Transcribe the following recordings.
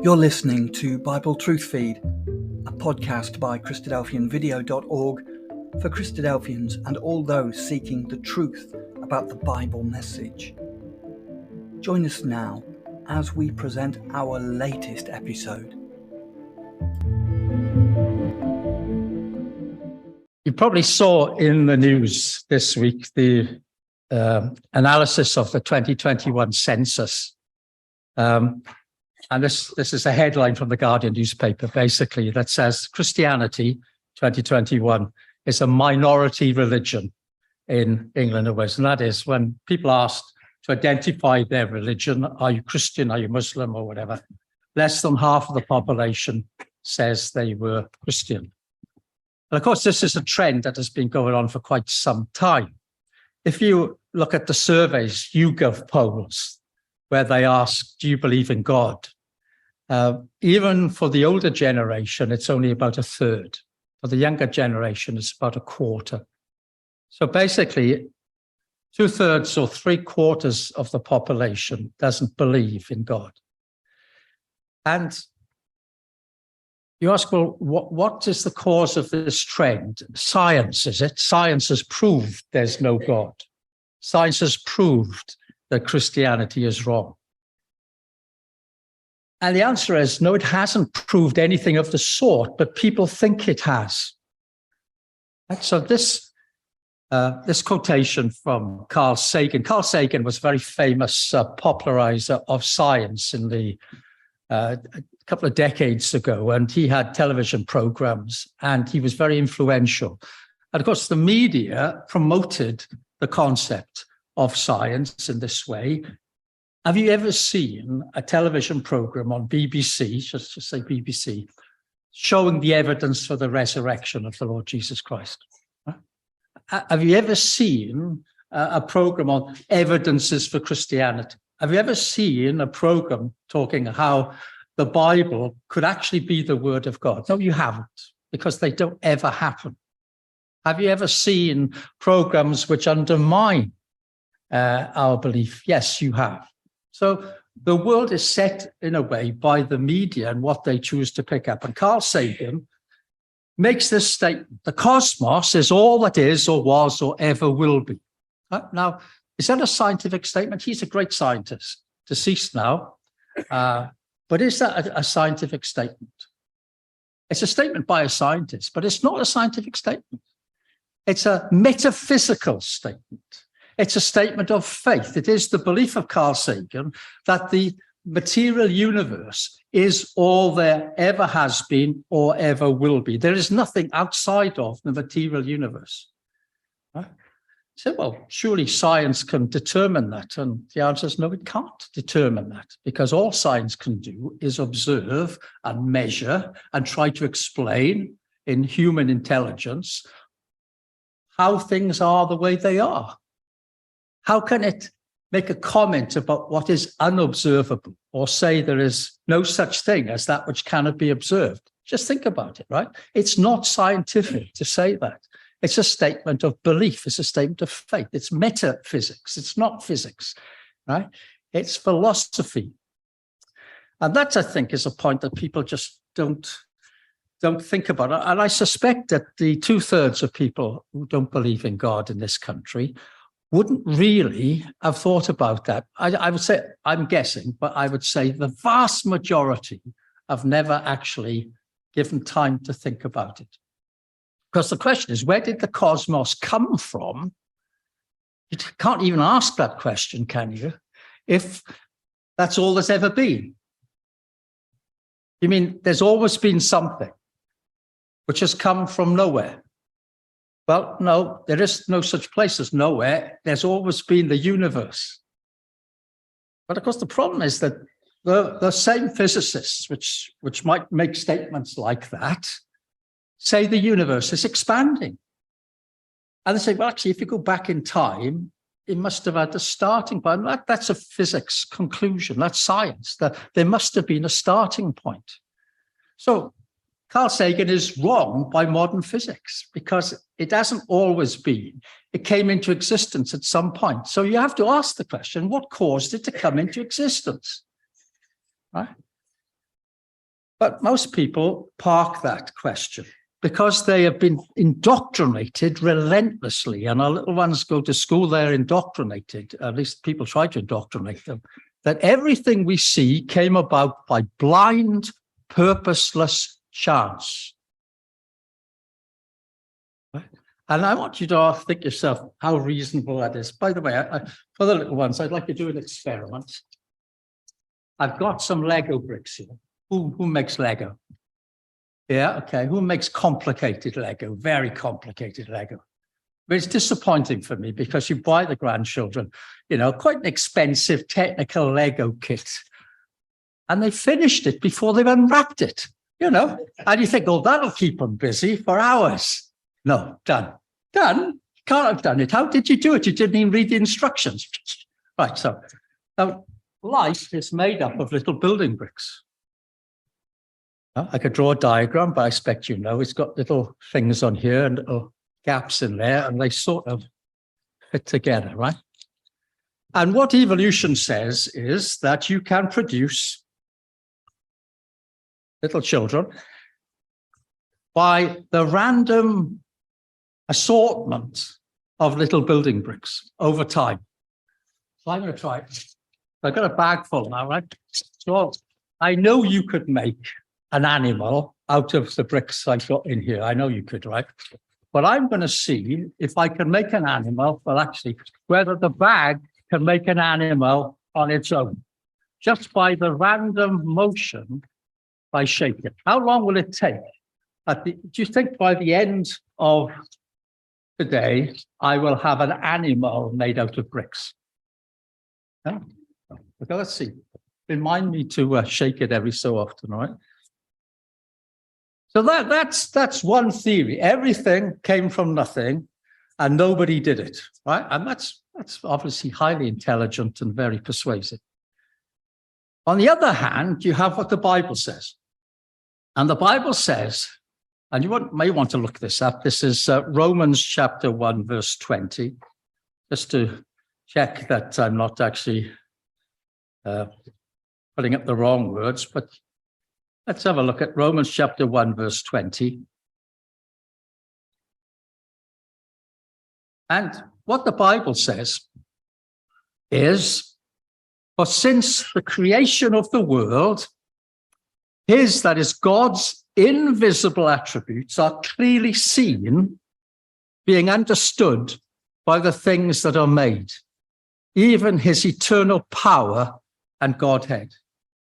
You're listening to Bible Truth Feed, a podcast by Christadelphianvideo.org for Christadelphians and all those seeking the truth about the Bible message. Join us now as we present our latest episode. You probably saw in the news this week the analysis of the 2021 census. And this is a headline from the Guardian newspaper, basically, that says Christianity 2021 is a minority religion in England and Wales. And that is when people are asked to identify their religion, are you Christian, are you Muslim or whatever, less than half of the population says they were Christian. And of course, this is a trend that has been going on for quite some time. If you look at the surveys, YouGov polls, where they ask, do you believe in God? Even for the older generation, it's only about a third. For the younger generation, it's about a quarter. So basically, 2/3 or 3/4 of the population doesn't believe in God. And you ask, well, what is the cause of this trend? Science, is it? Science has proved there's no God. Science has proved that Christianity is wrong. And the answer is, no, it hasn't proved anything of the sort, but people think it has. And so this quotation from Carl Sagan. Carl Sagan was a very famous popularizer of science in the a couple of decades ago, and he had television programs, and he was very influential. And of course, the media promoted the concept of science in this way. Have you ever seen a television program on BBC, just say BBC, showing the evidence for the resurrection of the Lord Jesus Christ? Have you ever seen a program on evidences for Christianity? Have you ever seen a program talking how the Bible could actually be the word of God? No, you haven't, because they don't ever happen. Have you ever seen programs which undermine our belief? Yes, you have. So the world is set in a way by the media and what they choose to pick up. And Carl Sagan makes this statement: the cosmos is all that is or was or ever will be. Now, is that a scientific statement? He's a great scientist, deceased now. But is that a scientific statement? It's a statement by a scientist, but it's not a scientific statement. It's a metaphysical statement. It's a statement of faith. It is the belief of Carl Sagan that the material universe is all there ever has been or ever will be. There is nothing outside of the material universe. Right? So, well, surely science can determine that. And the answer is no, it can't determine that, because all science can do is observe and measure and try to explain in human intelligence how things are the way they are. How can it make a comment about what is unobservable or say there is no such thing as that which cannot be observed? Just think about it, right? It's not scientific to say that. It's a statement of belief. It's a statement of faith. It's metaphysics. It's not physics, right? It's philosophy. And that, I think, is a point that people just don't think about. And I suspect that the 2/3 of people who don't believe in God in this country wouldn't really have thought about that. I would say, I'm guessing, but I would say the vast majority have never actually given time to think about it. Because the question is, where did the cosmos come from? You can't even ask that question, can you? If that's all there's ever been. You mean there's always been something which has come from nowhere? Well, no, there is no such place as nowhere. There's always been the universe. But of course, the problem is that the same physicists which might make statements like that say the universe is expanding. And they say, well, actually, if you go back in time, it must have had a starting point. That's a physics conclusion. That's science. That there must have been a starting point. So Carl Sagan is wrong by modern physics, because it hasn't always been. It came into existence at some point. So you have to ask the question, what caused it to come into existence? Right? But most people park that question because they have been indoctrinated relentlessly. And our little ones go to school, they're indoctrinated, at least people try to indoctrinate them, that everything we see came about by blind, purposeless chance. Right? And I want you to think yourself how reasonable that is. By the way, for the little ones, I'd like to do an experiment. I've got some Lego bricks here. Who makes Lego? Yeah, okay. Who makes complicated Lego? Very complicated Lego. But it's disappointing for me because you buy the grandchildren, quite an expensive technical Lego kit. And they finished it before they've unwrapped it, and you think, oh, that'll keep them busy for hours. No, done. Done? Can't have done it. How did you do it? You didn't even read the instructions. Right, so now life is made up of little building bricks. I could draw a diagram, but I expect it's got little things on here and little gaps in there, and they sort of fit together, right? And what evolution says is that you can produce little children by the random assortment of little building bricks over time. So I'm going to try it. I've got a bag full now, right? So I know you could make an animal out of the bricks I've got in here. I know you could, right? But I'm going to see if I can make an animal, well, actually, whether the bag can make an animal on its own, just by the random motion by shaking. How long will it take? Do you think by the end of the day, I will have an animal made out of bricks? Yeah. Okay, let's see. Remind me to shake it every so often, all right? So that's one theory. Everything came from nothing and nobody did it, right? And that's obviously highly intelligent and very persuasive. On the other hand, you have what the Bible says. And the Bible says, and you may want to look this up, this is Romans chapter 1, verse 20, just to check that I'm not actually putting up the wrong words, but let's have a look at Romans chapter 1, verse 20. And what the Bible says is, for since the creation of the world, that is God's invisible attributes are clearly seen, being understood by the things that are made, even his eternal power and Godhead,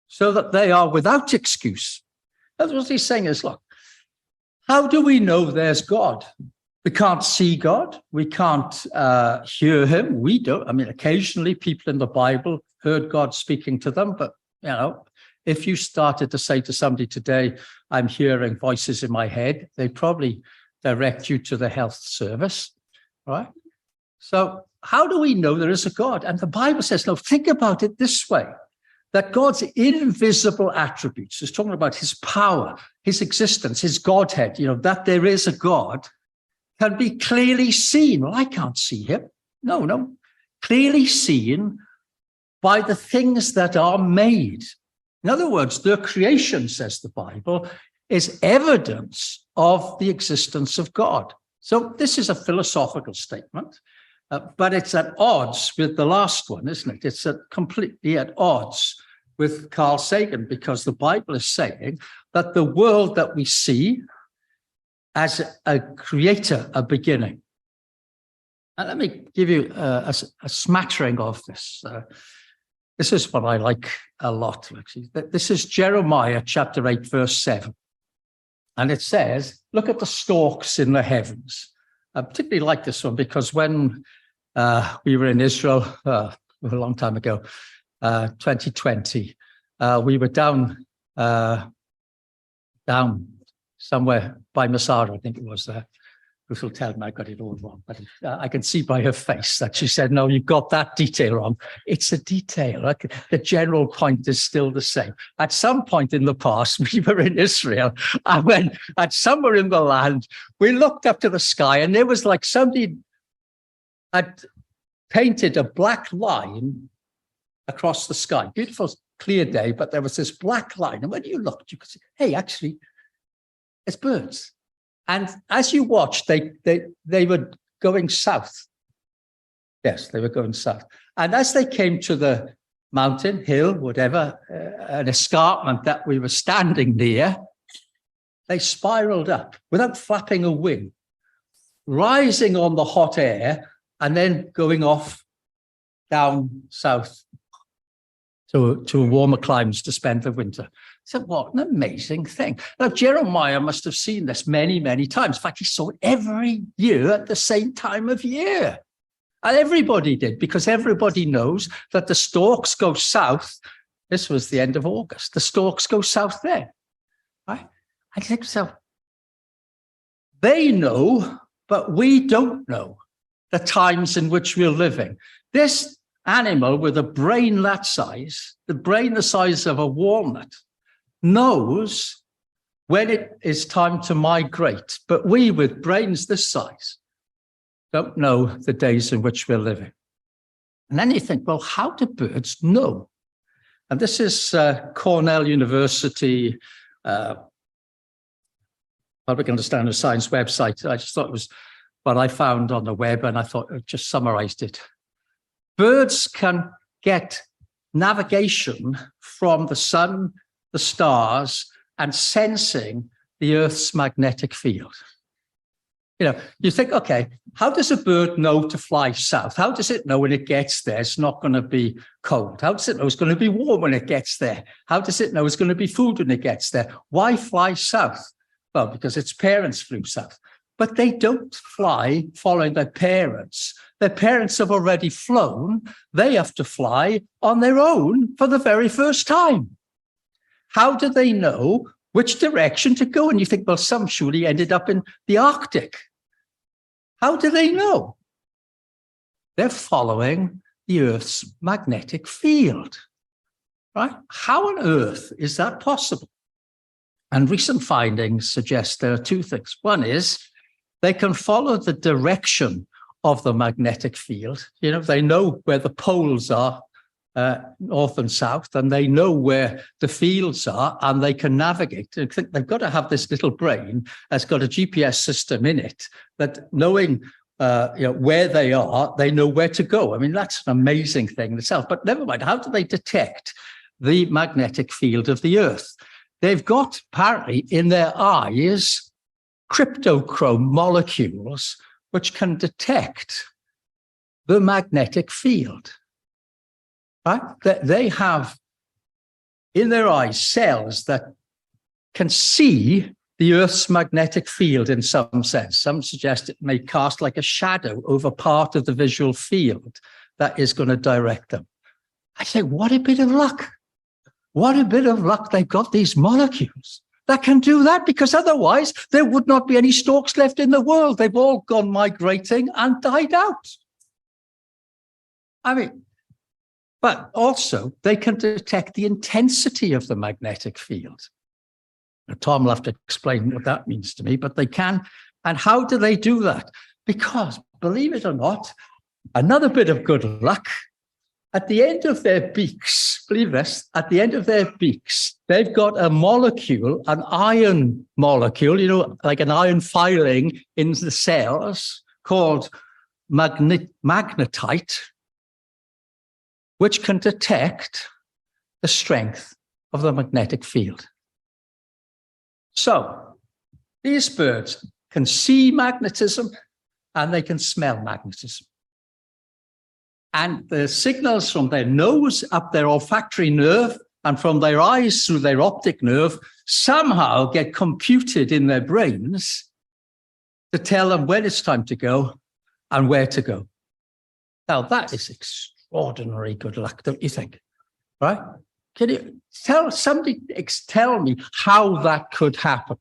so that they are without excuse. That's what he's saying is, look, how do we know there's God? We can't see God. We can't hear him. We don't. I mean, occasionally people in the Bible heard God speaking to them, but, if you started to say to somebody today, I'm hearing voices in my head, they probably direct you to the health service, right? So how do we know there is a God? And the Bible says, no, think about it this way, that God's invisible attributes is talking about his power, his existence, his Godhead, that there is a God can be clearly seen. Well, I can't see him. No, clearly seen by the things that are made. In other words, the creation, says the Bible, is evidence of the existence of God. So this is a philosophical statement, but it's at odds with the last one, isn't it? It's completely at odds with Carl Sagan, because the Bible is saying that the world that we see as a creator, a beginning. And let me give you a smattering of this. This is what I like a lot, actually. This is Jeremiah chapter 8, verse 7. And it says, look at the stalks in the heavens. I particularly like this one because when we were in Israel a long time ago, 2020, we were down somewhere by Masada, I think it was there. Bruce will tell me I got it all wrong, but I can see by her face that she said, no, you've got that detail wrong. It's a detail. The general point is still the same. At some point in the past, we were in Israel, and when at somewhere in the land, we looked up to the sky, and there was like somebody had painted a black line across the sky. Beautiful clear day, but there was this black line. And when you looked, you could see, hey, actually, it's birds. And as you watched, they were going south. Yes, they were going south. And as they came to the mountain, hill, whatever, an escarpment that we were standing near, they spiraled up without flapping a wing, rising on the hot air and then going off down south to warmer climes to spend the winter. So what an amazing thing. Now, Jeremiah must have seen this many, many times. In fact, he saw it every year at the same time of year. And everybody did, because everybody knows that the storks go south. This was the end of August. The storks go south there, right? I think so. They know, but we don't know the times in which we're living. This animal with a brain that size, the brain the size of a walnut, knows when it is time to migrate. But we, with brains this size, don't know the days in which we're living. And then you think, well, how do birds know? And this is Cornell University Public Understanding of Science website. I just thought it was what I found on the web, and I thought it just summarized it. Birds can get navigation from the sun, the stars, and sensing the Earth's magnetic field. You know, you think, okay, how does a bird know to fly south? How does it know when it gets there it's not going to be cold? How does it know it's going to be warm when it gets there? How does it know it's going to be food when it gets there? Why fly south? Well, because its parents flew south. But they don't fly following their parents. Their parents have already flown. They have to fly on their own for the very first time. How do they know which direction to go? And you think, well, some surely ended up in the Arctic. How do they know? They're following the Earth's magnetic field, right? How on earth is that possible? And recent findings suggest there are two things. One is they can follow the direction of the magnetic field. You know, they know where the poles are, north and south, and they know where the fields are, and they can navigate. I think they've got to have this little brain that's got a GPS system in it that, knowing where they are, they know where to go. I mean, that's an amazing thing in itself. But never mind, how do they detect the magnetic field of the Earth? They've got, apparently, in their eyes, cryptochrome molecules which can detect the magnetic field. Right? They have in their eyes cells that can see the Earth's magnetic field in some sense. Some suggest it may cast like a shadow over part of the visual field that is going to direct them. I say, what a bit of luck. What a bit of luck they've got these molecules that can do that, because otherwise there would not be any storks left in the world. They've all gone migrating and died out. I mean, but also they can detect the intensity of the magnetic field. Now, Tom will have to explain what that means to me, but they can. And how do they do that? Because, believe it or not, another bit of good luck, at the end of their beaks, believe this, at the end of their beaks, they've got a molecule, an iron molecule, you know, like an iron filing in the cells called magnetite, which can detect the strength of the magnetic field. So these birds can see magnetism and they can smell magnetism. And the signals from their nose up their olfactory nerve and from their eyes through their optic nerve somehow get computed in their brains to tell them when it's time to go and where to go. Now, that is extraordinary good luck, don't you think? Right? Can you tell me how that could happen?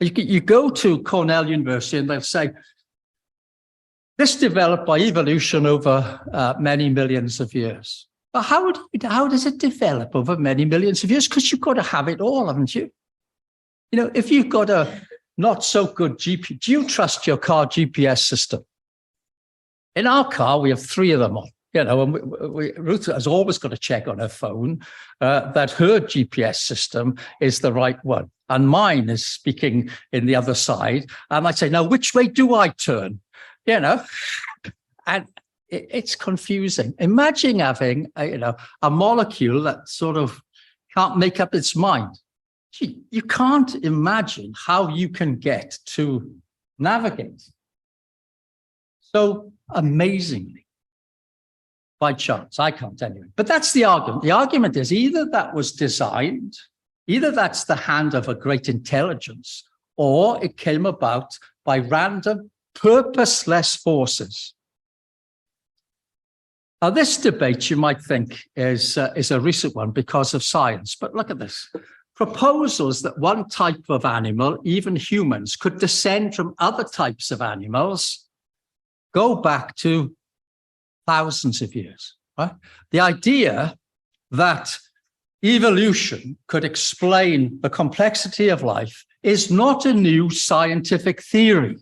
You go to Cornell University and they'll say, this developed by evolution over many millions of years. But how does it develop over many millions of years? Because you've got to have it all, haven't you? You know, if you've got a not so good GPS, do you trust your car GPS system? In our car, we have 3 of them on. and Ruth has always got to check on her phone that her GPS system is the right one. And mine is speaking in the other side. And I say, now, which way do I turn? And it's confusing. Imagine having, a molecule that sort of can't make up its mind. You can't imagine how you can get to navigate. So amazingly, by chance, I can't anyway. But that's the argument. The argument is either that was designed, either that's the hand of a great intelligence, or it came about by random, purposeless forces. Now, this debate, you might think, is a recent one because of science. But look at this. Proposals that one type of animal, even humans, could descend from other types of animals go back to thousands of years. Right? The idea that evolution could explain the complexity of life is not a new scientific theory.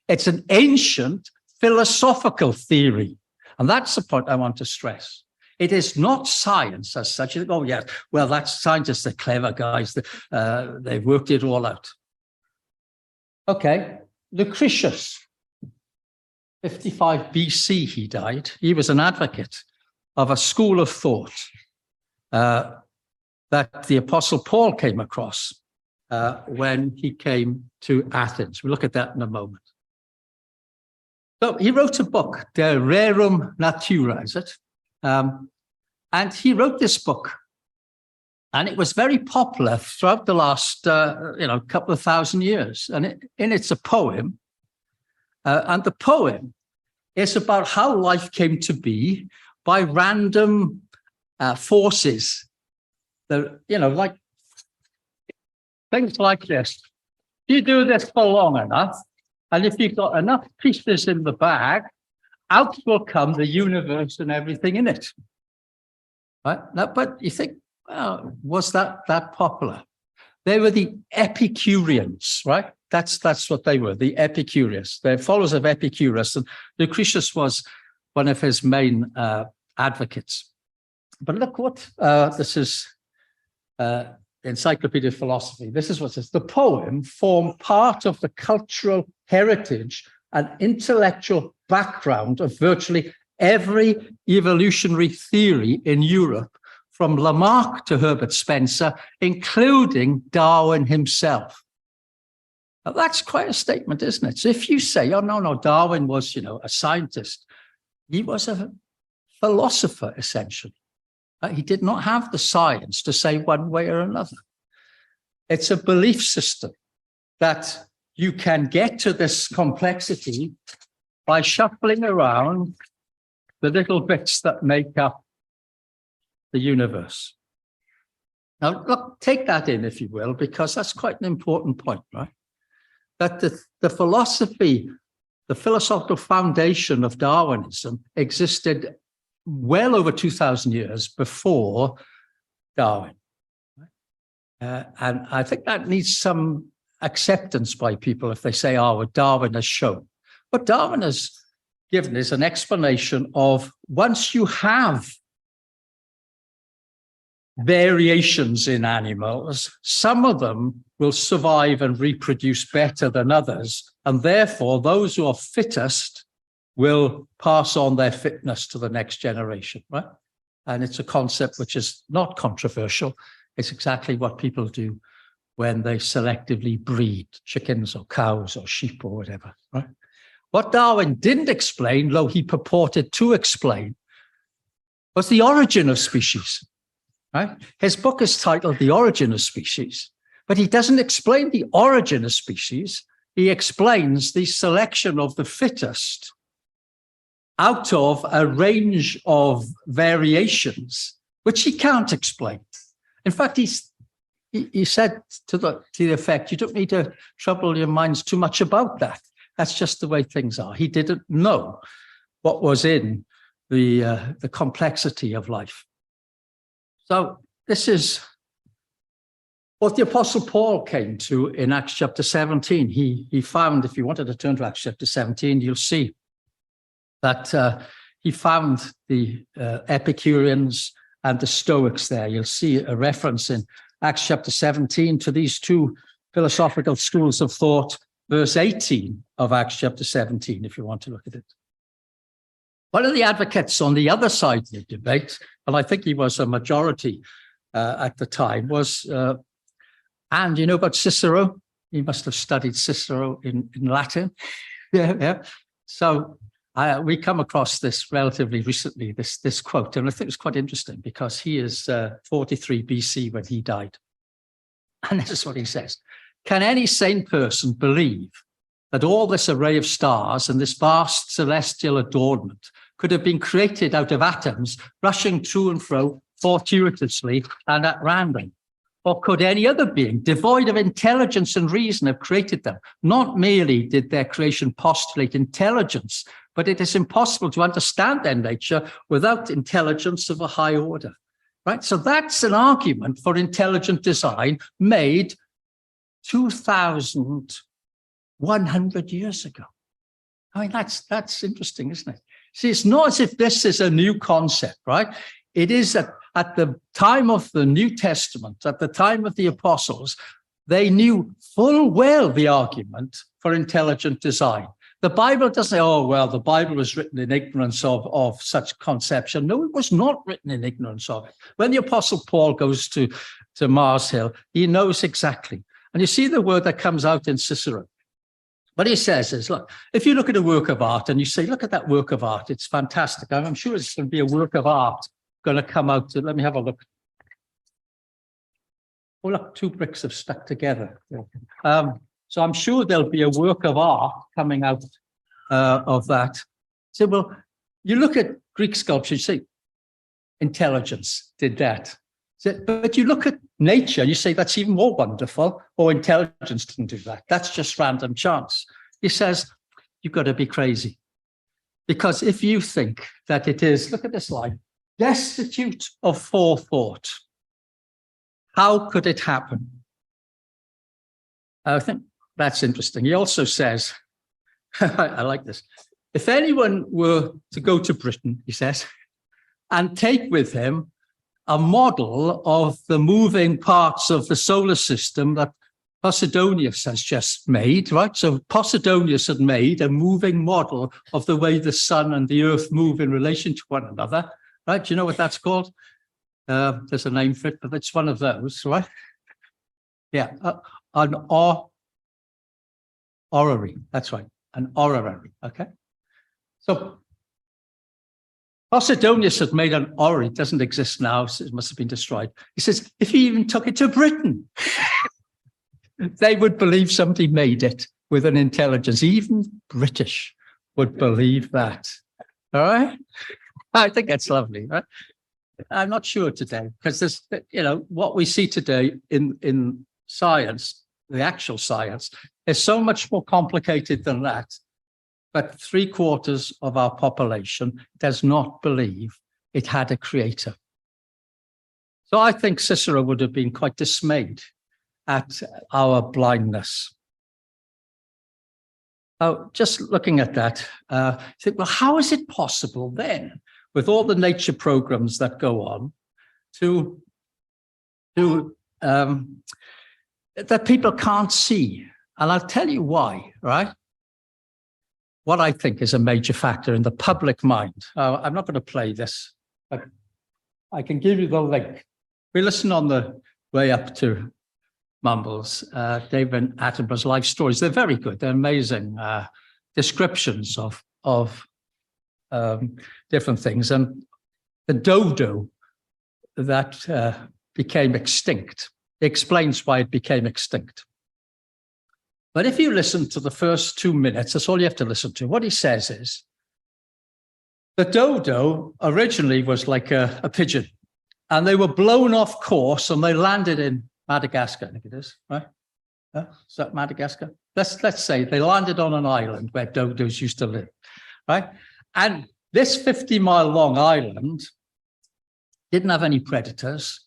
It's an ancient philosophical theory. And that's the point I want to stress. It is not science as such. Oh, yeah, well, that's scientists, they're clever guys. They've worked it all out. Okay, Lucretius, 55 BC, he died. He was an advocate of a school of thought that the Apostle Paul came across when he came to Athens. We'll look at that in a moment. So he wrote a book, De Rerum Natura, is it? And he wrote this book, and it was very popular throughout the last, couple of thousand years. And it's a poem, and the poem is about how life came to be by random forces. Like things like this. You do this for long enough, and if you've got enough pieces in the bag, out will come the universe and everything in it. Right? Now, but you think, well, was that popular? They were the Epicureans, right? That's what they were, the Epicureans. They're followers of Epicurus, and Lucretius was one of his main advocates. But look what this is. Encyclopedia of Philosophy. This is what it says. The poem formed part of the cultural heritage and intellectual background of virtually every evolutionary theory in Europe, from Lamarck to Herbert Spencer, including Darwin himself. Now, that's quite a statement, isn't it? So if you say, oh, no, Darwin was, a scientist, he was a philosopher, essentially. He did not have the science to say one way or another. It's a belief system that you can get to this complexity by shuffling around the little bits that make up the universe. Now, look, take that in, if you will, because that's quite an important point, right? That the philosophy, the philosophical foundation of Darwinism existed well over 2,000 years before Darwin. And I think that needs some acceptance by people if they say, oh, what Darwin has shown. What Darwin has given is an explanation of once you have variations in animals, some of them will survive and reproduce better than others. And therefore, those who are fittest will pass on their fitness to the next generation, right? And it's a concept which is not controversial. It's exactly what people do when they selectively breed chickens or cows or sheep or whatever, right? What Darwin didn't explain, though he purported to explain, was the origin of species, right? His book is titled The Origin of Species, but he doesn't explain the origin of species. He explains the selection of the fittest out of a range of variations, which he can't explain. In fact, he said to the effect, you don't need to trouble your minds too much about that. That's just the way things are. He didn't know what was in the complexity of life. So this is what the Apostle Paul came to in Acts chapter 17. He found, if you wanted to turn to Acts chapter 17, you'll see that he found the Epicureans and the Stoics there. You'll see a reference in Acts chapter 17 to these two philosophical schools of thought, verse 18 of Acts chapter 17, if you want to look at it. One of the advocates on the other side of the debate, and I think he was a majority at the time, was, and you know about Cicero? He must have studied Cicero in Latin. Yeah. So we come across this relatively recently, this quote, and I think it's quite interesting because he is 43 BC when he died. And this is what he says. Can any sane person believe that all this array of stars and this vast celestial adornment could have been created out of atoms rushing to and fro fortuitously and at random? Or could any other being, devoid of intelligence and reason, have created them? Not merely did their creation postulate intelligence, but it is impossible to understand their nature without intelligence of a high order. Right? So that's an argument for intelligent design made 2,100 years ago. I mean, that's interesting, isn't it? See, it's not as if this is a new concept, right? It is at the time of the New Testament, at the time of the apostles, they knew full well the argument for intelligent design. The Bible doesn't say, oh, well, the Bible was written in ignorance of such conception. No, it was not written in ignorance of it. When the Apostle Paul goes to Mars Hill, he knows exactly. And you see the word that comes out in Cicero. What he says is, look, if you look at a work of art and you say, look at that work of art, it's fantastic. I'm sure it's going to be a work of art going to come out. Let me have a look. Oh, look, two bricks have stuck together. So I'm sure there'll be a work of art coming out of that. So, well, you look at Greek sculpture, you say, intelligence did that. But you look at nature, you say, that's even more wonderful, or intelligence didn't do that. That's just random chance. He says, you've got to be crazy. Because if you think that it is, look at this line, destitute of forethought, how could it happen? I think that's interesting. He also says, I like this, if anyone were to go to Britain, he says, and take with him a model of the moving parts of the solar system that Posidonius has just made, right? So Posidonius had made a moving model of the way the sun and the earth move in relation to one another, right? Do you know what that's called? There's a name for it, but it's one of those, right? Yeah, an orrery, that's right, an orrery, okay? So Posidonius had made an orrery, it doesn't exist now, so it must have been destroyed. He says, if he even took it to Britain, they would believe somebody made it with an intelligence. Even British would believe that. All right? I think that's lovely, right? I'm not sure today, because there's, what we see today in science, the actual science, is so much more complicated than that. But 3/4 of our population does not believe it had a creator. So I think Cicero would have been quite dismayed at our blindness. Just looking at that, think, well, how is it possible then, with all the nature programs that go on, that people can't see? And I'll tell you why, right? What I think is a major factor in the public mind. I'm not going to play this, but I can give you the link. We listened on the way up to Mumbles, David Attenborough's life stories. They're very good. They're amazing descriptions of different things. And the dodo that became extinct explains why it became extinct. But if you listen to the first 2 minutes, that's all you have to listen to. What he says is, the dodo originally was like a pigeon, and they were blown off course and they landed in Madagascar, I think it is, right? Is that Madagascar? Let's say they landed on an island where dodos used to live, right? And this 50-mile long island didn't have any predators,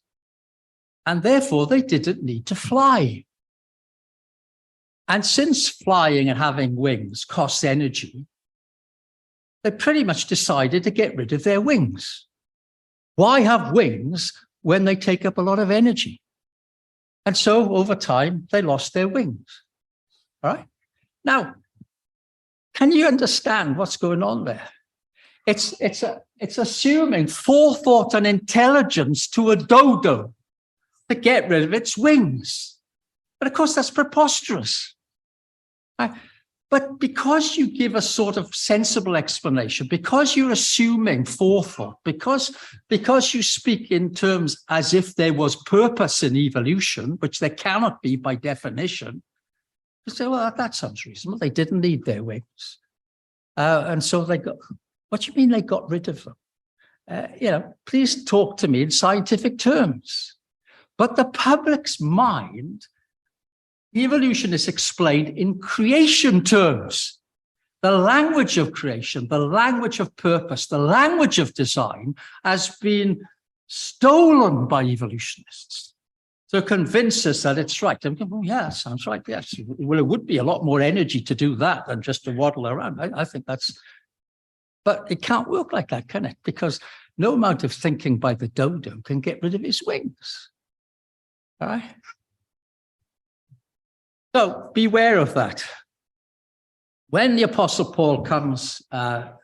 and therefore they didn't need to fly. And since flying and having wings costs energy, they pretty much decided to get rid of their wings. Why have wings when they take up a lot of energy? And so over time, they lost their wings. All right. Now, can you understand what's going on there? It's assuming forethought and intelligence to a dodo to get rid of its wings. But of course, that's preposterous. Right? But because you give a sort of sensible explanation, because you're assuming forethought, because you speak in terms as if there was purpose in evolution, which there cannot be by definition, you say, well, that sounds reasonable. They didn't need their wings. And so they got, what do you mean they got rid of them? Please talk to me in scientific terms. But the public's mind, evolution is explained in creation terms. The language of creation, the language of purpose, the language of design has been stolen by evolutionists to convince us that it's right. And, well, yeah, that sounds right. Yes. Well, it would be a lot more energy to do that than just to waddle around. I think that's, but it can't work like that, can it? Because no amount of thinking by the dodo can get rid of his wings. All right. So beware of that. When the Apostle Paul comes to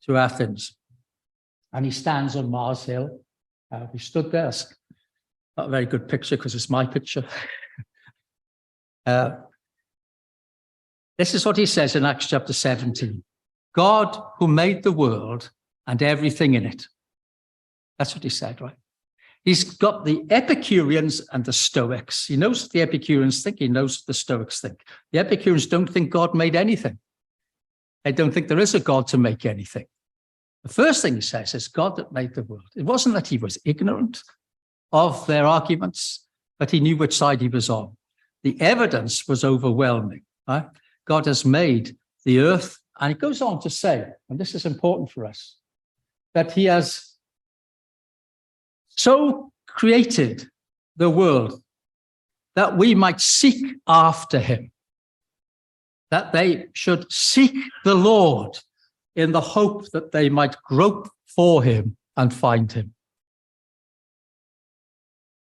Athens and he stands on Mars Hill, we stood there. It's not a very good picture because it's my picture. This is what he says in Acts chapter 17. God who made the world and everything in it. That's what he said, right? He's got the Epicureans and the Stoics. He knows what the Epicureans think. He knows what the Stoics think. The Epicureans don't think God made anything. They don't think there is a God to make anything. The first thing he says is God that made the world. It wasn't that he was ignorant of their arguments, but he knew which side he was on. The evidence was overwhelming. Right? God has made the earth, and it goes on to say, and this is important for us, that he has so created the world that we might seek after him, that they should seek the Lord in the hope that they might grope for him and find him.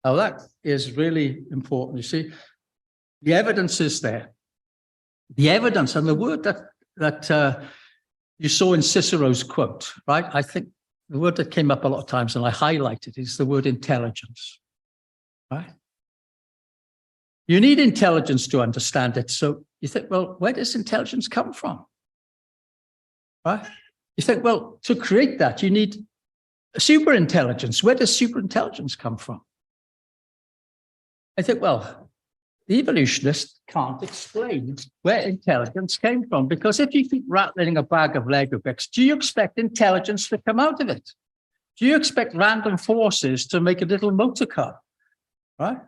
Now that is really important. You see, the evidence is there. The evidence and the word that you saw in Cicero's quote, right? I think the word that came up a lot of times, and I highlighted, is the word intelligence, right? You need intelligence to understand it. So you think, well, where does intelligence come from? Right? You think, well, to create that, you need superintelligence. Where does superintelligence come from? I think, well, the evolutionist can't explain where intelligence came from, because if you keep rattling a bag of Lego bricks, do you expect intelligence to come out of it? Do you expect random forces to make a little motor car? Right?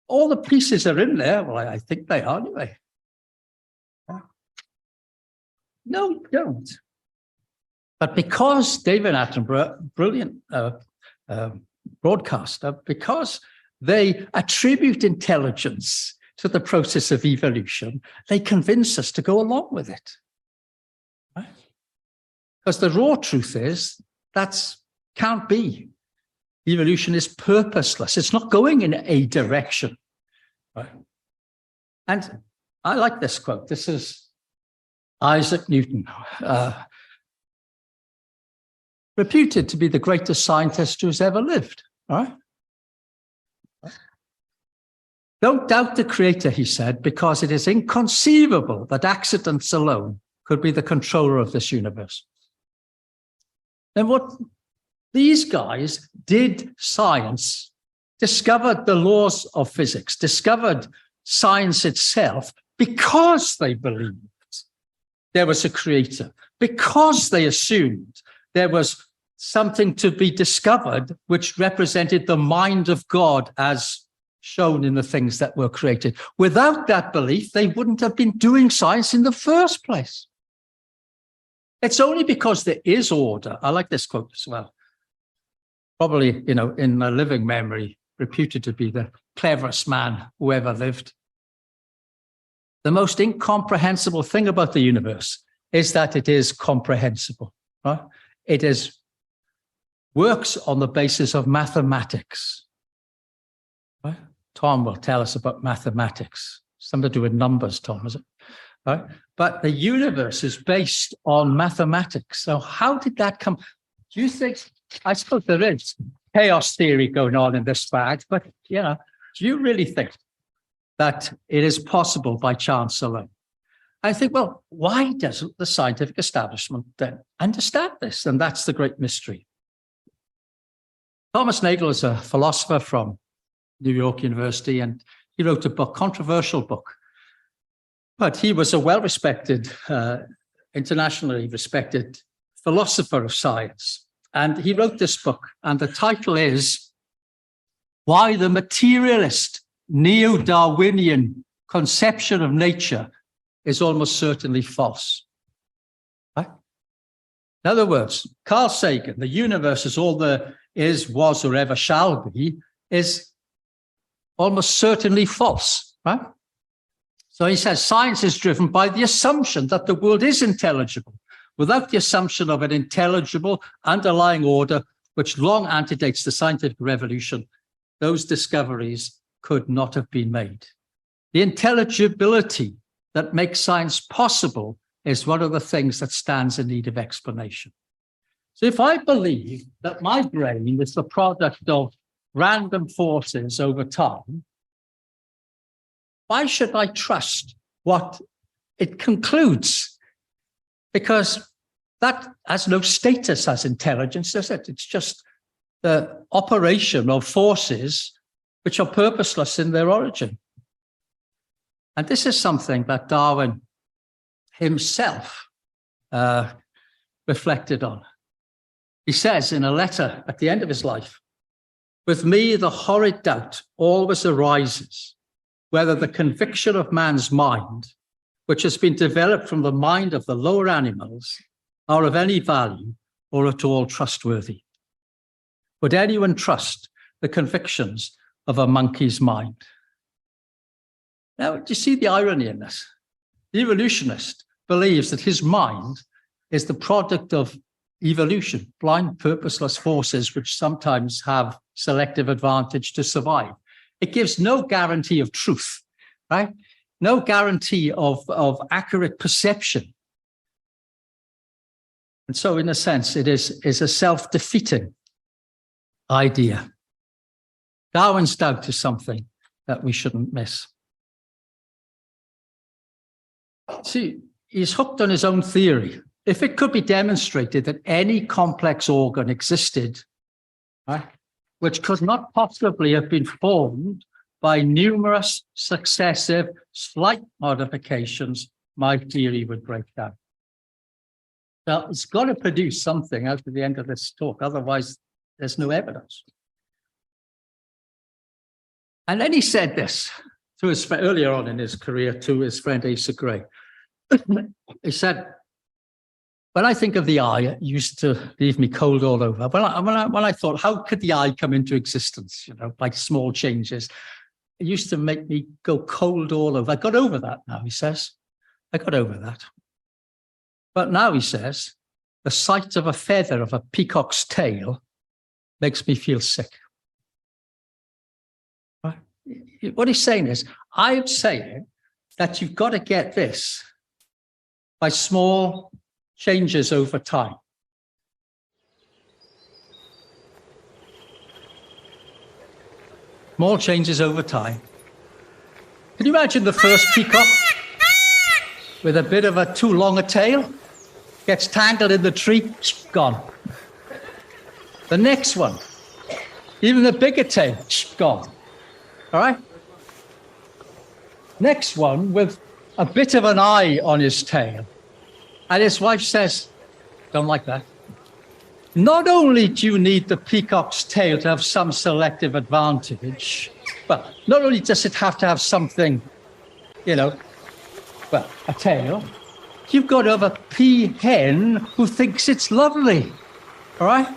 All the pieces are in there. Well, I think they are anyway. No, you don't. But because David Attenborough, brilliant broadcaster, because they attribute intelligence to the process of evolution, they convince us to go along with it. Right? Because the raw truth is that can't be. Evolution is purposeless. It's not going in a direction. Right? And I like this quote. This is Isaac Newton, reputed to be the greatest scientist who's ever lived. Right? Don't doubt the creator, he said, because it is inconceivable that accidents alone could be the controller of this universe. And what these guys did science, discovered the laws of physics, discovered science itself because they believed there was a creator, because they assumed there was something to be discovered which represented the mind of God as shown in the things that were created. Without that belief, they wouldn't have been doing science in the first place. It's only because there is order. I like this quote as well. Probably, in a living memory, reputed to be the cleverest man who ever lived. The most incomprehensible thing about the universe is that it is comprehensible. Right? It works on the basis of mathematics. Right? Tom will tell us about mathematics. Something to do with numbers, Tom, is it? Right? But the universe is based on mathematics. So how did that come? Do you think, I suppose there is chaos theory going on in this bag, but do you really think that it is possible by chance alone? I think, well, why doesn't the scientific establishment then understand this? And that's the great mystery. Thomas Nagel is a philosopher from New York University, and he wrote a book, controversial book, but he was a well-respected, internationally respected philosopher of science. And he wrote this book, and the title is Why the Materialist Neo-Darwinian Conception of Nature is Almost Certainly False. Right? In other words, Carl Sagan, the universe is all there is, was, or ever shall be, is almost certainly false, right? So he says science is driven by the assumption that the world is intelligible, without the assumption of an intelligible underlying order which long antedates the scientific revolution. Those discoveries could not have been made. The intelligibility that makes science possible is one of the things that stands in need of explanation. So if I believe that my brain is the product of random forces over time, why should I trust what it concludes? Because that has no status as intelligence, does it? It's just the operation of forces which are purposeless in their origin. And this is something that Darwin himself reflected on. He says in a letter at the end of his life, "With me, the horrid doubt always arises whether the conviction of man's mind, which has been developed from the mind of the lower animals, are of any value or at all trustworthy. Would anyone trust the convictions of a monkey's mind?" Now, do you see the irony in this? The evolutionist believes that his mind is the product of evolution, blind, purposeless forces which sometimes have selective advantage to survive. It gives no guarantee of truth, right? No guarantee of accurate perception. And so, in a sense, it is a self-defeating idea. Darwin's doubt is something that we shouldn't miss. See, he's hooked on his own theory. If it could be demonstrated that any complex organ existed, right, which could not possibly have been formed by numerous successive slight modifications, my theory would break down. Now, it's got to produce something out of the end of this talk, otherwise there's no evidence. And then he said this to his friend, earlier on in his career, to his friend Asa Gray. He said, "When I think of the eye, it used to leave me cold all over. When I thought, how could the eye come into existence, by small changes? It used to make me go cold all over. I got over that now," he says. "I got over that. But now," he says, "the sight of a feather of a peacock's tail makes me feel sick." Right? What he's saying is, I'm saying that you've got to get this by small changes over time. Small changes over time. Can you imagine the first peacock with a bit of a too long a tail? Gets tangled in the tree, gone. The next one, even the bigger tail, gone. All right? Next one with a bit of an eye on his tail. And his wife says, "Don't like that." Not only do you need the peacock's tail to have some selective advantage, but not only does it have to have something, a tail, you've got to have a peahen who thinks it's lovely, all right?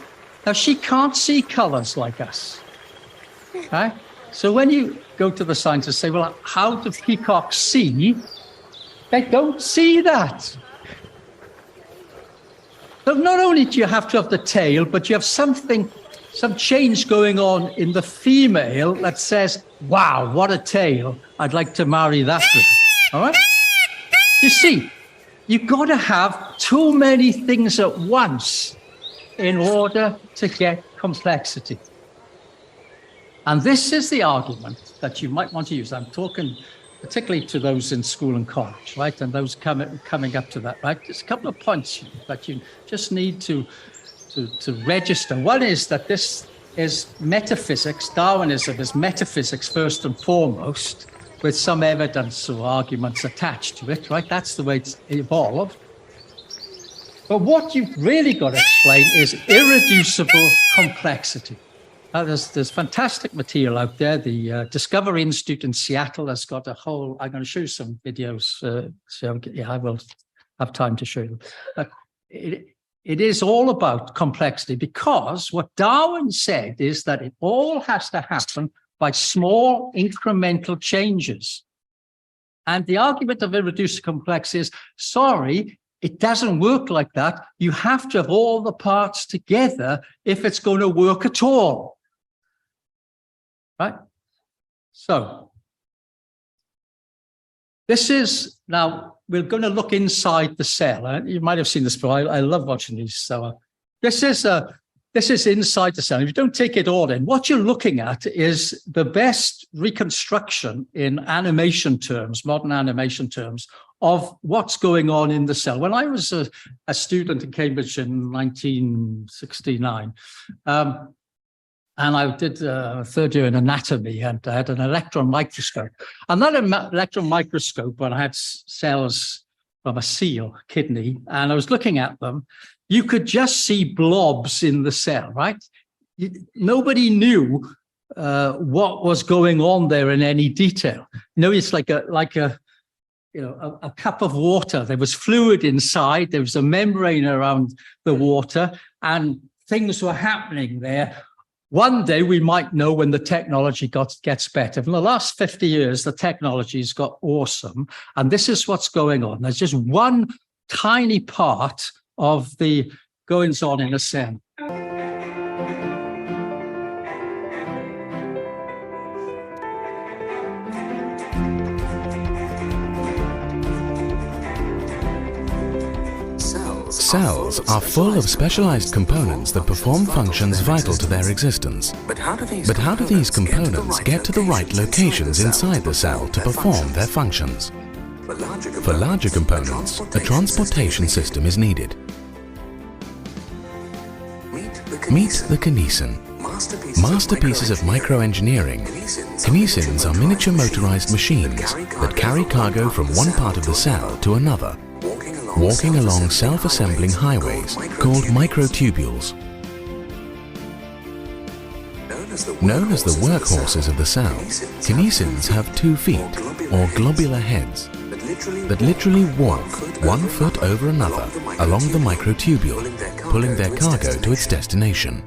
Now, she can't see colors like us, right? So when you go to the scientists and say, well, how do peacocks see? They don't see that. So not only do you have to have the tail, but you have some change going on in the female that says, wow, what a tail. I'd like to marry that girl. All right? You see, you've got to have too many things at once in order to get complexity. And this is the argument that you might want to use. I'm talking particularly to those in school and college, right? And those coming up to that, right? There's a couple of points that you just need to register. One is that this is metaphysics. Darwinism is metaphysics first and foremost, with some evidence or arguments attached to it, right? That's the way it's evolved. But what you've really got to explain is irreducible complexity. There's fantastic material out there. The Discovery Institute in Seattle has got a whole, I'm going to show you some videos. I will have time to show you. It is all about complexity, because what Darwin said is that it all has to happen by small incremental changes. And the argument of irreducible complexity is, sorry, it doesn't work like that. You have to have all the parts together if it's going to work at all. Right? So this is, now we're going to look inside the cell. You might have seen this before. I love watching these. So this is inside the cell. If you don't take it all in, what you're looking at is the best reconstruction in animation terms, modern animation terms, of what's going on in the cell. When I was a student in Cambridge in 1969, and I did third year in anatomy, and I had an electron microscope. And that electron microscope, when I had cells from a seal kidney, and I was looking at them, you could just see blobs in the cell, right? Nobody knew what was going on there in any detail. It's like a cup of water. There was fluid inside. There was a membrane around the water, and things were happening there. One day we might know when the technology gets better. In the last 50 years, the technology's got awesome. And this is what's going on. There's just one tiny part of the goings on in a cell. Cells are full of specialized components that perform functions vital to their existence. But how do these components get to the right locations inside the cell to perform their functions? For larger components, a transportation system is needed. Meet the kinesin. Masterpieces of microengineering, kinesins are miniature motorized machines that carry cargo from one part of the cell to another, walking along self-assembling highways called microtubules. Known as the workhorses of the cell, kinesins have 2 feet, or globular heads, that literally walk 1 foot over another along the microtubule, pulling their cargo to its destination.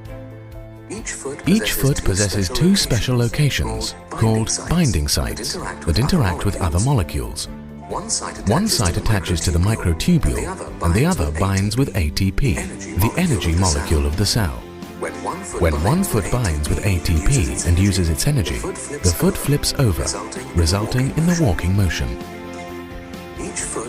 Each foot possesses 2 special locations, called binding sites, that interact with other molecules. One site attaches to the microtubule, and the other binds with ATP, the energy molecule of the cell. When one foot binds with ATP and uses its energy, the foot flips over, resulting in the walking motion.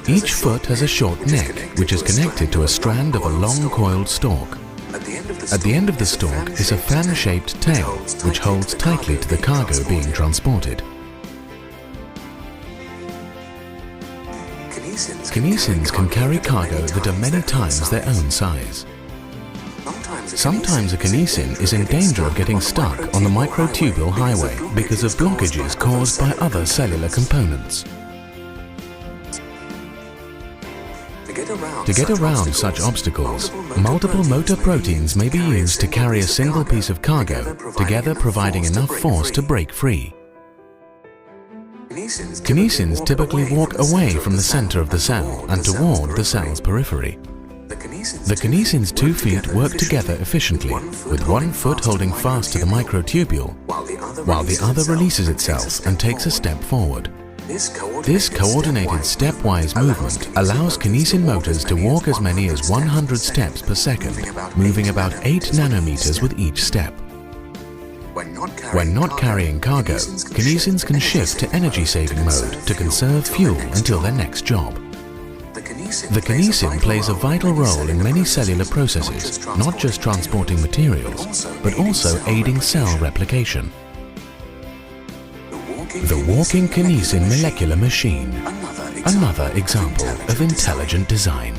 Each foot has a short neck, which is connected to a strand of a long coiled stalk. At the end of the stalk is a fan-shaped tail, which holds tightly to the cargo being transported. Kinesins can carry cargo that are many times their own size. Sometimes a kinesin is in danger of getting stuck on the microtubule highway because of blockages caused by other cellular components. To get around such obstacles, multiple motor proteins may be used to carry a single piece of cargo, together providing enough force to break free. Kinesins typically walk away from the center of the cell and toward the cell's periphery. The kinesin's 2 feet work together efficiently, with 1 foot holding fast to the microtubule, while the other releases itself and takes a step forward. This coordinated stepwise movement allows kinesin motors to walk as many as 100 steps per second, moving about 8 nanometers with each step. When not carrying cargo, kinesins can shift to energy-saving mode to conserve fuel until their next job. The kinesin plays a vital role in many cellular processes, not just transporting materials, but also aiding cell replication. The walking kinesin molecular machine, another example of intelligent design.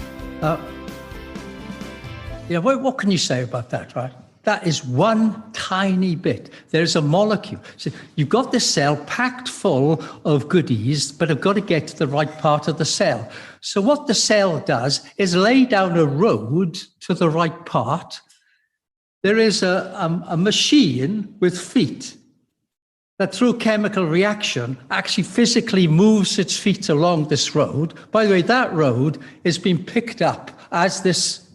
What can you say about that, right? That is one tiny bit. There's a molecule. So you've got this cell packed full of goodies, but have got to get to the right part of the cell. So what the cell does is lay down a road to the right part. There is a machine with feet that through chemical reaction actually physically moves its feet along this road. By the way, that road is being picked up as this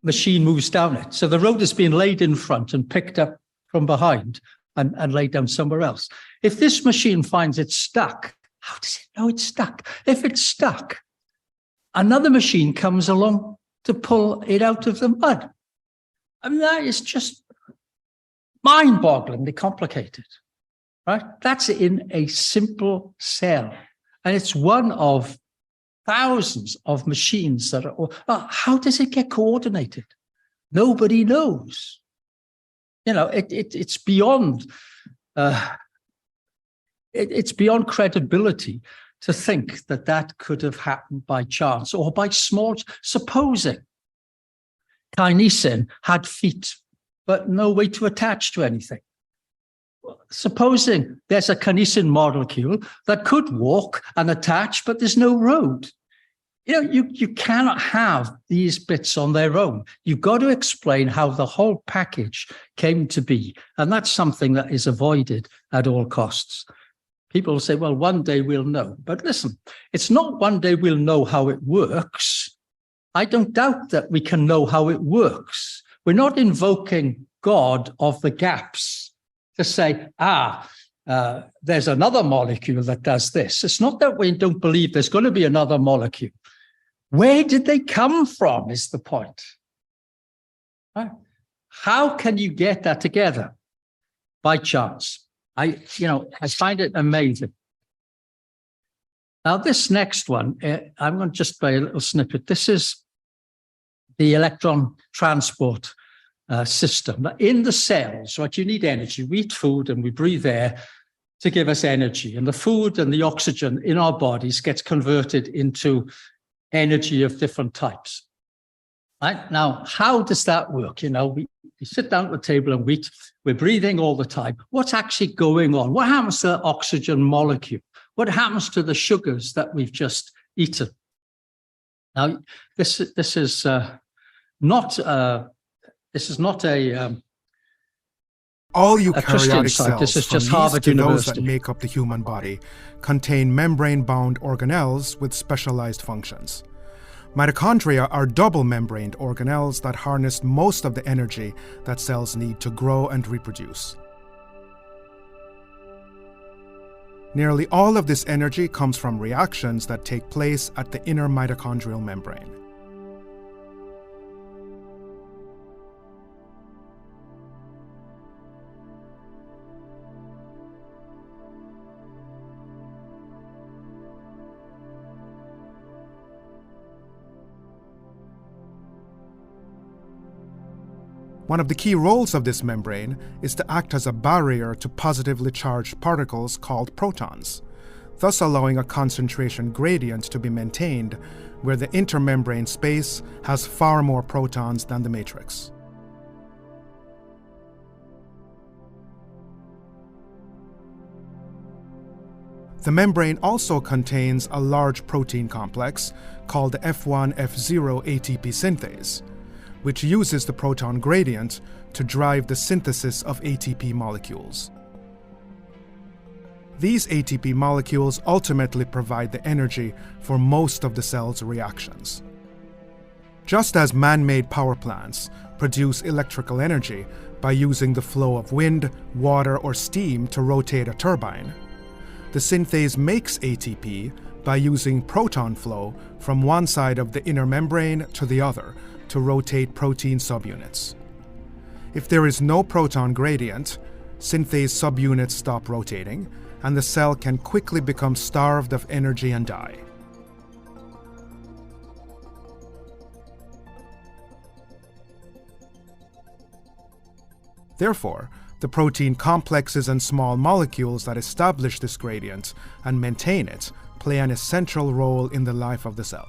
machine moves down it. So the road is being laid in front and picked up from behind and laid down somewhere else. If this machine finds it's stuck, how does it know it's stuck? If it's stuck, another machine comes along to pull it out of the mud. I mean, that is just mind-bogglingly complicated, right? That's in a simple cell. And it's one of thousands of machines that are, how does it get coordinated? Nobody knows. It's beyond, it's beyond credibility to think that that could have happened by chance or by supposing kinesin had feet, but no way to attach to anything. Supposing there's a kinesin molecule that could walk and attach, but there's no road. You cannot have these bits on their own. You've got to explain how the whole package came to be. And that's something that is avoided at all costs. People say, well, one day we'll know. But listen, it's not one day we'll know how it works. I don't doubt that we can know how it works. We're not invoking God of the gaps to say, there's another molecule that does this. It's not that we don't believe there's going to be another molecule. Where did they come from is the point. Right? How can you get that together? By chance. I find it amazing. Now, this next one, I'm going to just play a little snippet. This is the electron transport system. In the cells, right, you need energy. We eat food and we breathe air to give us energy. And the food and the oxygen in our bodies gets converted into energy of different types. Right? Now, how does that work? We sit down at the table and we're breathing all the time. What's actually going on? What happens to the oxygen molecule? What happens to the sugars that we've just eaten? Now, this is not a all eukaryotic cells, this is just from Harvard yeast to those University. that make up the human body, contain membrane-bound organelles with specialized functions. Mitochondria are double-membraned organelles that harness most of the energy that cells need to grow and reproduce. Nearly all of this energy comes from reactions that take place at the inner mitochondrial membrane. One of the key roles of this membrane is to act as a barrier to positively charged particles called protons, thus allowing a concentration gradient to be maintained where the intermembrane space has far more protons than the matrix. The membrane also contains a large protein complex called the F1-F0 ATP synthase, which uses the proton gradient to drive the synthesis of ATP molecules. These ATP molecules ultimately provide the energy for most of the cell's reactions. Just as man-made power plants produce electrical energy by using the flow of wind, water, or steam to rotate a turbine, The synthase makes ATP by using proton flow from one side of the inner membrane to the other to rotate protein subunits. If there is no proton gradient, synthase subunits stop rotating, and the cell can quickly become starved of energy and die. Therefore, the protein complexes and small molecules that establish this gradient and maintain it play an essential role in the life of the cell.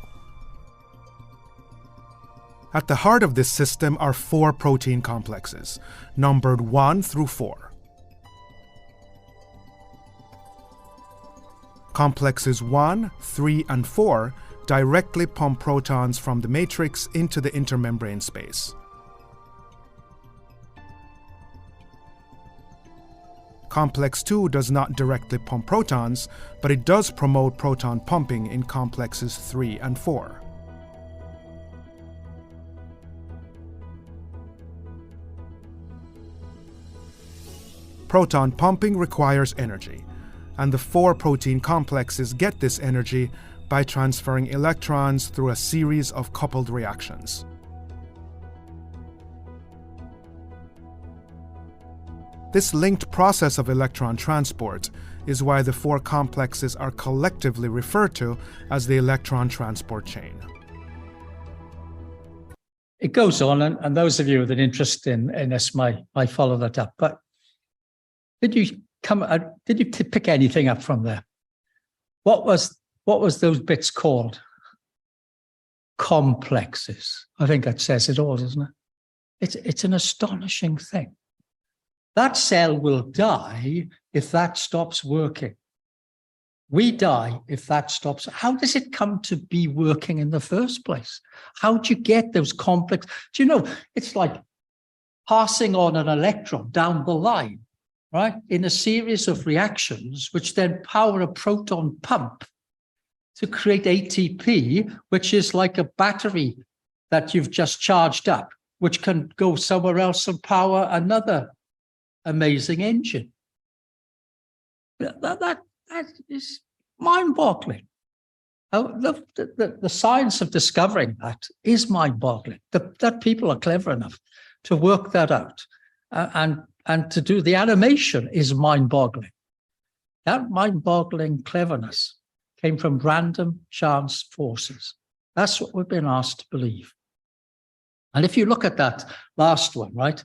At the heart of this system are 4 protein complexes, numbered 1 through 4. Complexes 1, 3, and 4 directly pump protons from the matrix into the intermembrane space. Complex 2 does not directly pump protons, but it does promote proton pumping in complexes 3 and 4. Proton pumping requires energy, and the 4 protein complexes get this energy by transferring electrons through a series of coupled reactions. This linked process of electron transport is why the 4 complexes are collectively referred to as the electron transport chain. It goes on, and those of you with an interest in this might follow that up. But did you pick anything up from there? What was those bits called? Complexes. I think that says it all, doesn't it? It's an astonishing thing. That cell will die if that stops working. We die if that stops. How does it come to be working in the first place? How do you get those complex? Do you know, it's like passing on an electron down the line, right? In a series of reactions, which then power a proton pump to create ATP, which is like a battery that you've just charged up, which can go somewhere else and power another amazing engine. That is mind-boggling. The science of discovering that is mind-boggling. That people are clever enough to work that out, and to do the animation is mind-boggling. That mind-boggling cleverness came from random chance forces. That's what we've been asked to believe. And if you look at that last one, right?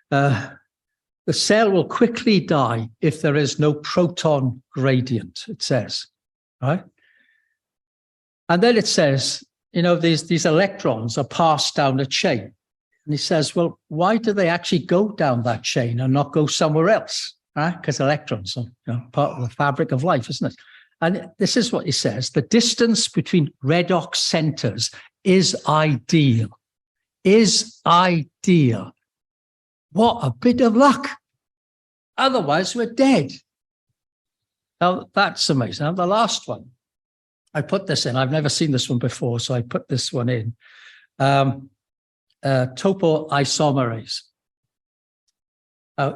The cell will quickly die if there is no proton gradient, it says, right? And then it says, you know, these electrons are passed down a chain. And he says, well, why do they actually go down that chain and not go somewhere else? Right? Because electrons are part of the fabric of life, isn't it? And this is what he says: the distance between redox centers is ideal. Is ideal. What a bit of luck. Otherwise, we're dead. Now, that's amazing. Now, the last one, I put this in. I've never seen this one before, so I put this one in. Topoisomerase.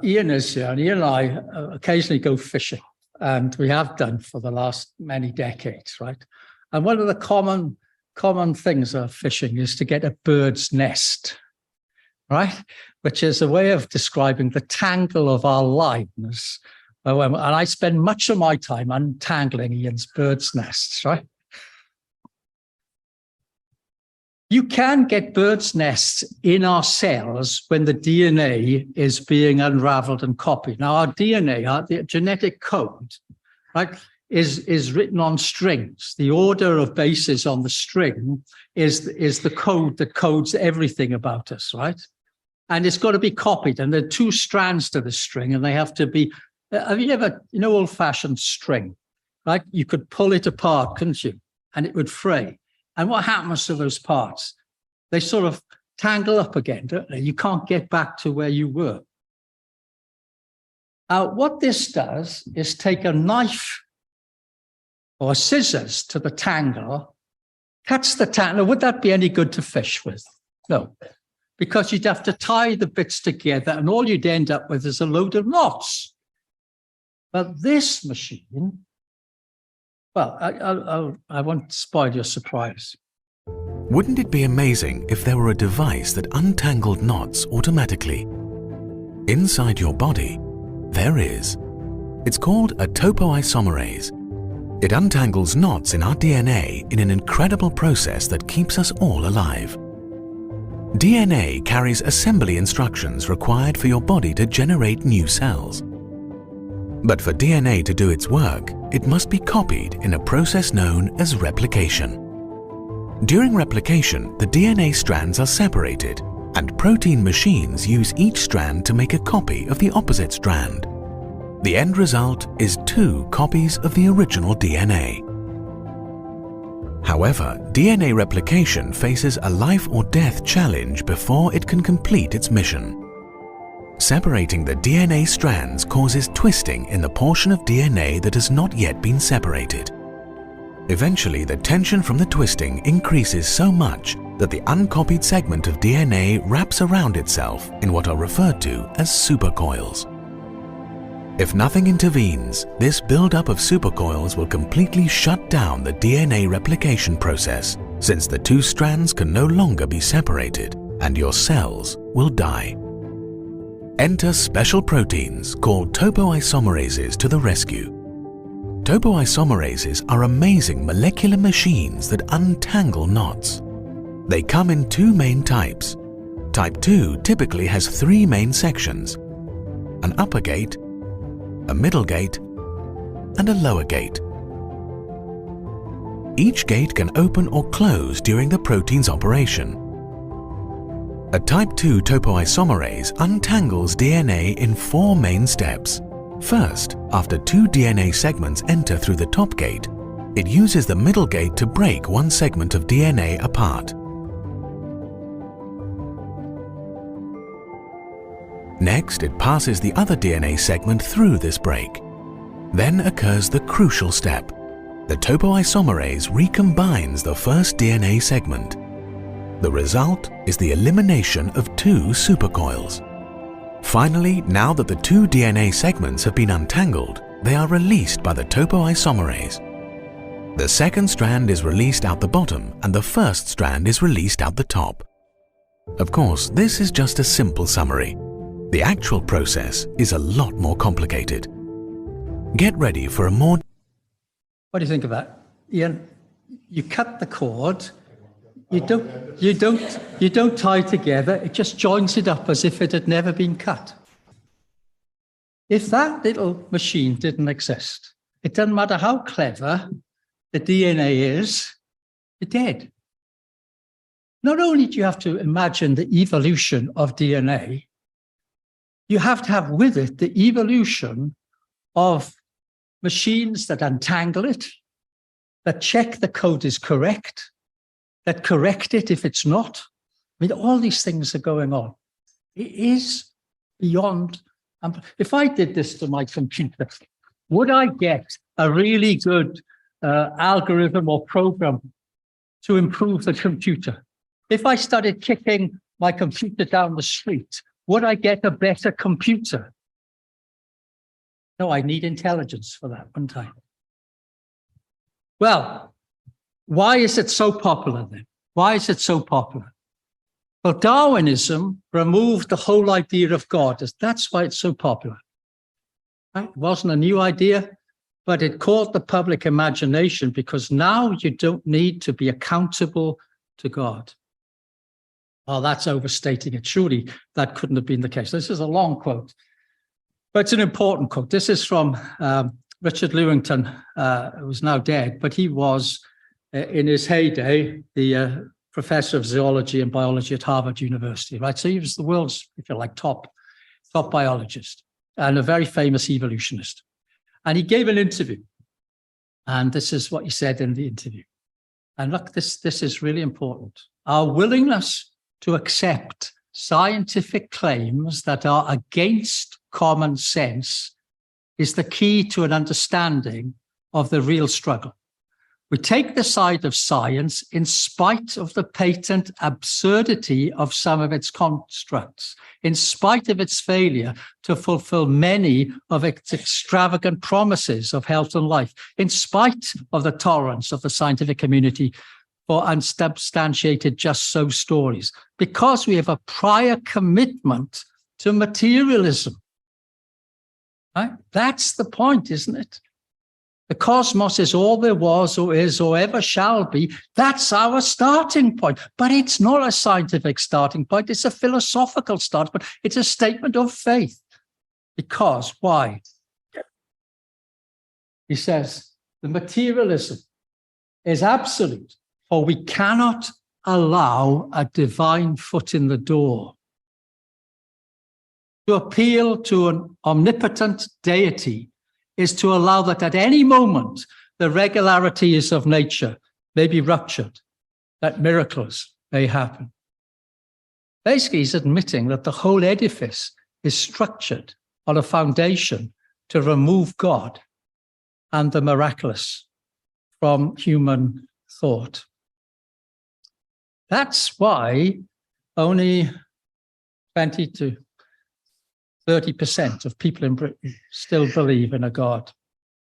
Ian is here, and Ian and I occasionally go fishing, and we have done for the last many decades, right? And one of the common things of fishing is to get a bird's nest, right? Which is a way of describing the tangle of our lives. And I spend much of my time untangling Ian's bird's nests, right? You can get bird's nests in our cells when the DNA is being unraveled and copied. Now, our DNA, the genetic code, right, is written on strings. The order of bases on the string is the code that codes everything about us, right? And it's got to be copied. And there are 2 strands to the string, and they have to be. Have you ever, old-fashioned string, right? You could pull it apart, couldn't you? And it would fray. And what happens to those parts? They sort of tangle up again, don't they? You can't get back to where you were. What this does is take a knife or scissors to the tangle, cuts the tangle. Would that be any good to fish with? No, because you'd have to tie the bits together, and all you'd end up with is a load of knots. But this machine Well, I won't spoil your surprise. Wouldn't it be amazing if there were a device that untangled knots automatically? Inside your body, there is. It's called a topoisomerase. It untangles knots in our DNA in an incredible process that keeps us all alive. DNA carries assembly instructions required for your body to generate new cells. But for DNA to do its work, it must be copied in a process known as replication. During replication, the DNA strands are separated, and protein machines use each strand to make a copy of the opposite strand. The end result is 2 copies of the original DNA. However, DNA replication faces a life or death challenge before it can complete its mission. Separating the DNA strands causes twisting in the portion of DNA that has not yet been separated. Eventually, the tension from the twisting increases so much that the uncopied segment of DNA wraps around itself in what are referred to as supercoils. If nothing intervenes, this buildup of supercoils will completely shut down the DNA replication process, since the 2 strands can no longer be separated and your cells will die. Enter special proteins called topoisomerases to the rescue. Topoisomerases are amazing molecular machines that untangle knots. They come in 2 main types. Type 2 typically has 3 main sections: an upper gate, a middle gate, and a lower gate. Each gate can open or close during the protein's operation. A type 2 topoisomerase untangles DNA in 4 main steps. First, after 2 DNA segments enter through the top gate, it uses the middle gate to break one segment of DNA apart. Next, it passes the other DNA segment through this break. Then occurs the crucial step. The topoisomerase recombines the first DNA segment. The result is the elimination of 2 supercoils. Finally, now that the 2 DNA segments have been untangled, they are released by the topoisomerase. The second strand is released out the bottom and the first strand is released out the top. Of course, this is just a simple summary. The actual process is a lot more complicated. Get ready for a more... What do you think of that? Ian, you cut the cord, you don't tie together, it just joins it up as if it had never been cut. If that little machine didn't exist, it doesn't matter how clever the DNA is, you're dead. Not only do you have to imagine the evolution of DNA, you have to have with it the evolution of machines that untangle it, that check the code is correct, that correct it if it's not. I mean, all these things are going on. It is beyond. If I did this to my computer, would I get a really good algorithm or program to improve the computer? If I started kicking my computer down the street, would I get a better computer? No, I need intelligence for that, wouldn't I? Well, why is it so popular then? Why is it so popular? Well, Darwinism removed the whole idea of God. That's why it's so popular. Right? It wasn't a new idea, but it caught the public imagination because now you don't need to be accountable to God. Oh, that's overstating it. Surely that couldn't have been the case. This is a long quote, but it's an important quote. This is from Richard Lewington, who's now dead, but he was, in his heyday, the professor of zoology and biology at Harvard University, right? So he was the world's, if you like, top biologist and a very famous evolutionist. And he gave an interview. And this is what he said in the interview. And look, this is really important. Our willingness to accept scientific claims that are against common sense is the key to an understanding of the real struggle. We take the side of science in spite of the patent absurdity of some of its constructs, in spite of its failure to fulfill many of its extravagant promises of health and life, in spite of the tolerance of the scientific community for unsubstantiated just so stories, because we have a prior commitment to materialism. Right? That's the point, isn't it? The cosmos is all there was or is or ever shall be. That's our starting point. But it's not a scientific starting point. It's a philosophical starting point. It's a statement of faith. Because, why? He says, the materialism is absolute, for we cannot allow a divine foot in the door. To appeal to an omnipotent deity is to allow that at any moment the regularities of nature may be ruptured, that miracles may happen. Basically, he's admitting that the whole edifice is structured on a foundation to remove God and the miraculous from human thought. That's why only 20 to 30% of people in Britain still believe in a God,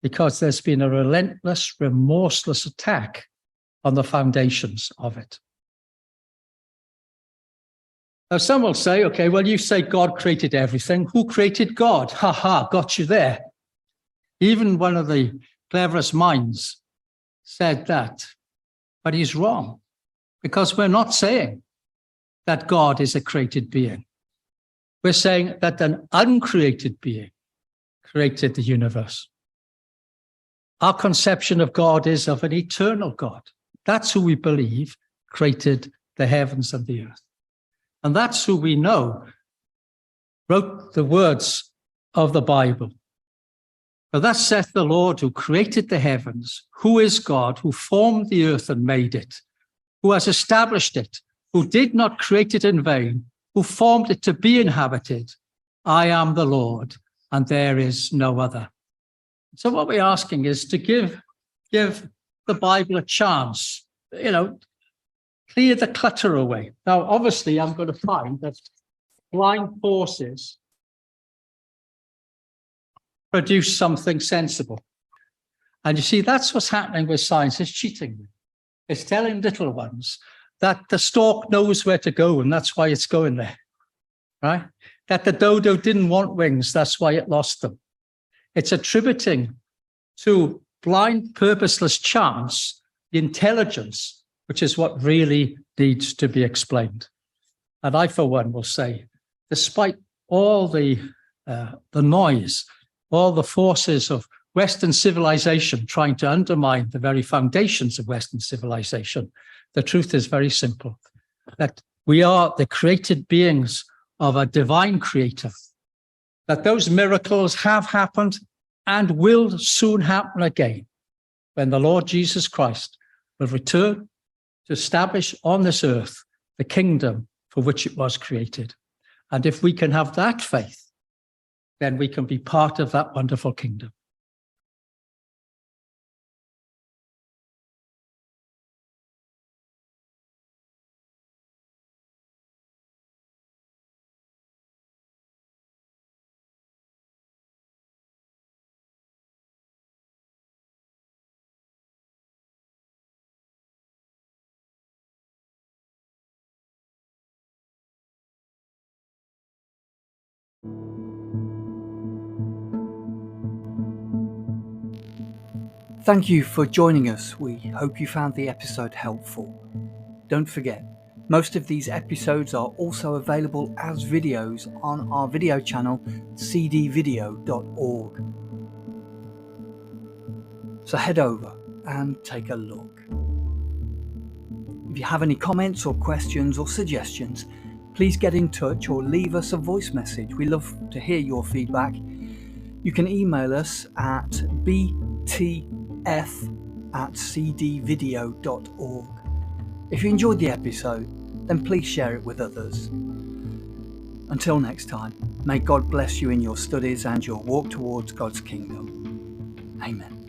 because there's been a relentless, remorseless attack on the foundations of it. Now, some will say, okay, well, you say God created everything. Who created God? Ha ha, got you there. Even one of the cleverest minds said that, but he's wrong, because we're not saying that God is a created being. We're saying that an uncreated being created the universe. Our conception of God is of an eternal God. That's who we believe created the heavens and the earth. And that's who we know wrote the words of the Bible. For thus saith the Lord, who created the heavens, who is God, who formed the earth and made it, who has established it, who did not create it in vain, who formed it to be inhabited. I am the Lord, and there is no other. So what we're asking is to give the Bible a chance, clear the clutter away. Now, obviously, I'm going to find that blind forces produce something sensible. And you see, that's what's happening with science. It's cheating. It's telling little ones that the stork knows where to go, and that's why it's going there, right? That the dodo didn't want wings, that's why it lost them. It's attributing to blind, purposeless chance the intelligence, which is what really needs to be explained. And I, for one, will say, despite all the noise, all the forces of Western civilization trying to undermine the very foundations of Western civilization, the truth is very simple, that we are the created beings of a divine creator, that those miracles have happened and will soon happen again when the Lord Jesus Christ will return to establish on this earth the kingdom for which it was created. And if we can have that faith, then we can be part of that wonderful kingdom. Thank you for joining us. We hope you found the episode helpful. Don't forget, most of these episodes are also available as videos on our video channel, cdvideo.org. So head over and take a look. If you have any comments or questions or suggestions, please get in touch or leave us a voice message. We love to hear your feedback. You can email us at btf@cdvideo.org. If you enjoyed the episode, then please share it with others. Until next time, may God bless you in your studies and your walk towards God's kingdom. Amen.